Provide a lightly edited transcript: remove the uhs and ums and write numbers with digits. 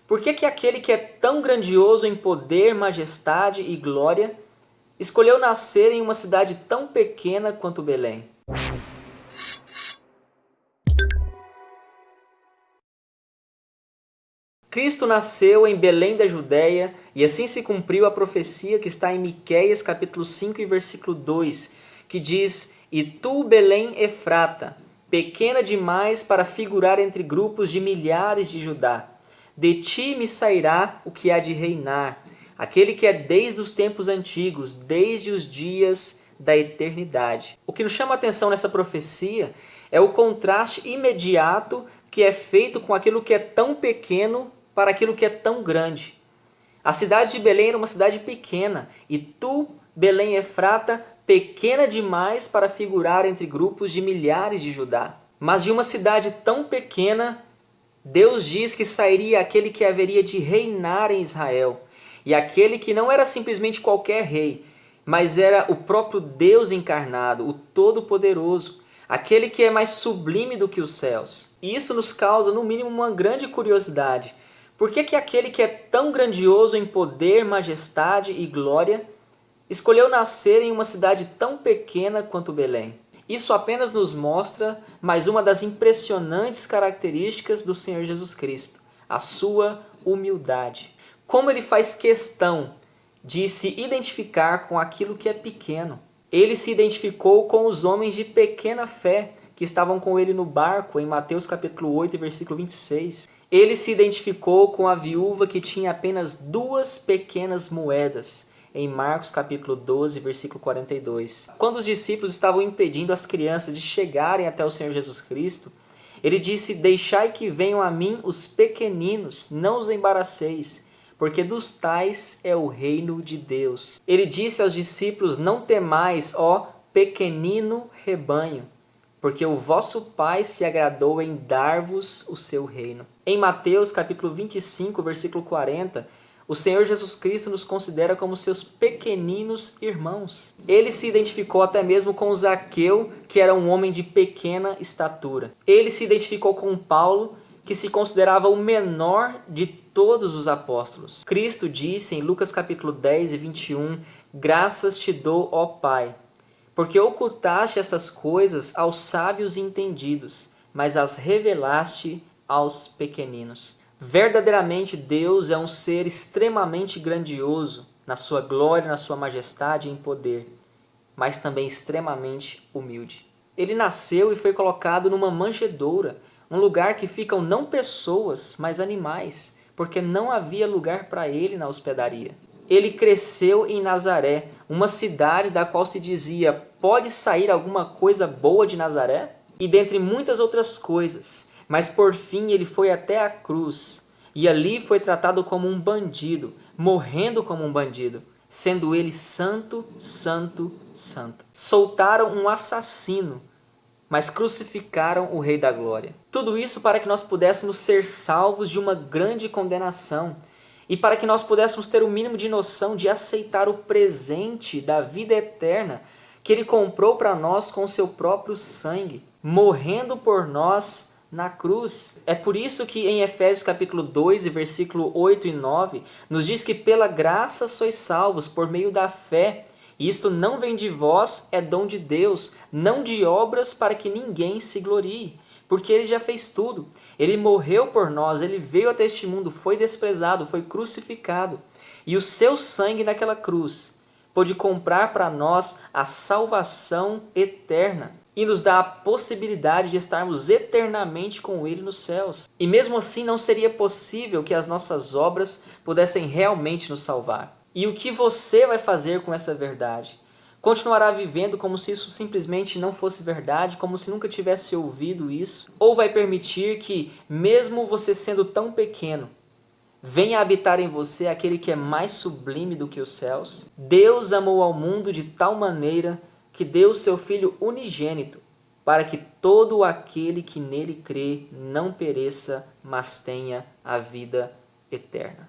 Por que que aquele que é tão grandioso em poder, majestade e glória escolheu nascer em uma cidade tão pequena quanto Belém? Cristo nasceu em Belém da Judéia e assim se cumpriu a profecia que está em Miqueias capítulo 5 e versículo 2, que diz: "E tu, Belém Efrata, pequena demais para figurar entre grupos de milhares de Judá, de ti me sairá o que há de reinar, aquele que é desde os tempos antigos, desde os dias da eternidade." O que nos chama a atenção nessa profecia é o contraste imediato que é feito com aquilo que é tão pequeno para aquilo que é tão grande. A cidade de Belém era uma cidade pequena, e tu, Belém Efrata, pequena demais para figurar entre grupos de milhares de Judá. Mas de uma cidade tão pequena, Deus diz que sairia aquele que haveria de reinar em Israel. E aquele que não era simplesmente qualquer rei, mas era o próprio Deus encarnado, o Todo-Poderoso, aquele que é mais sublime do que os céus. E isso nos causa, no mínimo, uma grande curiosidade. Por que que aquele que é tão grandioso em poder, majestade e glória escolheu nascer em uma cidade tão pequena quanto Belém? Isso apenas nos mostra mais uma das impressionantes características do Senhor Jesus Cristo, a sua humildade. Como ele faz questão de se identificar com aquilo que é pequeno. Ele se identificou com os homens de pequena fé que estavam com ele no barco, em Mateus capítulo 8, versículo 26. Ele se identificou com a viúva que tinha apenas 2 pequenas moedas, em Marcos capítulo 12, versículo 42. Quando os discípulos estavam impedindo as crianças de chegarem até o Senhor Jesus Cristo, ele disse: "Deixai que venham a mim os pequeninos, não os embaraceis, porque dos tais é o reino de Deus." Ele disse aos discípulos: "Não temais, ó pequenino rebanho, porque o vosso Pai se agradou em dar-vos o seu reino." Em Mateus capítulo 25, versículo 40, o Senhor Jesus Cristo nos considera como seus pequeninos irmãos. Ele se identificou até mesmo com Zaqueu, que era um homem de pequena estatura. Ele se identificou com Paulo, que se considerava o menor de todos os apóstolos. Cristo disse em Lucas capítulo 10 e 21, "Graças te dou, ó Pai, porque ocultaste estas coisas aos sábios e entendidos, mas as revelaste aos pequeninos." Verdadeiramente Deus é um ser extremamente grandioso na sua glória, na sua majestade e em poder, mas também extremamente humilde. Ele nasceu e foi colocado numa manjedoura, um lugar que ficam não pessoas, mas animais, porque não havia lugar para ele na hospedaria. Ele cresceu em Nazaré, uma cidade da qual se dizia: "Pode sair alguma coisa boa de Nazaré?" E dentre muitas outras coisas, mas por fim ele foi até a cruz, e ali foi tratado como um bandido, morrendo como um bandido, sendo ele santo, santo, santo. Soltaram um assassino, mas crucificaram o Rei da Glória. Tudo isso para que nós pudéssemos ser salvos de uma grande condenação e para que nós pudéssemos ter o mínimo de noção de aceitar o presente da vida eterna que Ele comprou para nós com o seu próprio sangue, morrendo por nós na cruz. É por isso que em Efésios capítulo 2, versículo 8 e 9, nos diz que pela graça sois salvos por meio da fé. E isto não vem de vós, é dom de Deus, não de obras para que ninguém se glorie. Porque Ele já fez tudo. Ele morreu por nós, Ele veio até este mundo, foi desprezado, foi crucificado. E o seu sangue naquela cruz pôde comprar para nós a salvação eterna e nos dá a possibilidade de estarmos eternamente com Ele nos céus. E mesmo assim não seria possível que as nossas obras pudessem realmente nos salvar. E o que você vai fazer com essa verdade? Continuará vivendo como se isso simplesmente não fosse verdade, como se nunca tivesse ouvido isso? Ou vai permitir que, mesmo você sendo tão pequeno, venha habitar em você aquele que é mais sublime do que os céus? Deus amou ao mundo de tal maneira que deu o seu Filho unigênito, para que todo aquele que nele crê não pereça, mas tenha a vida eterna.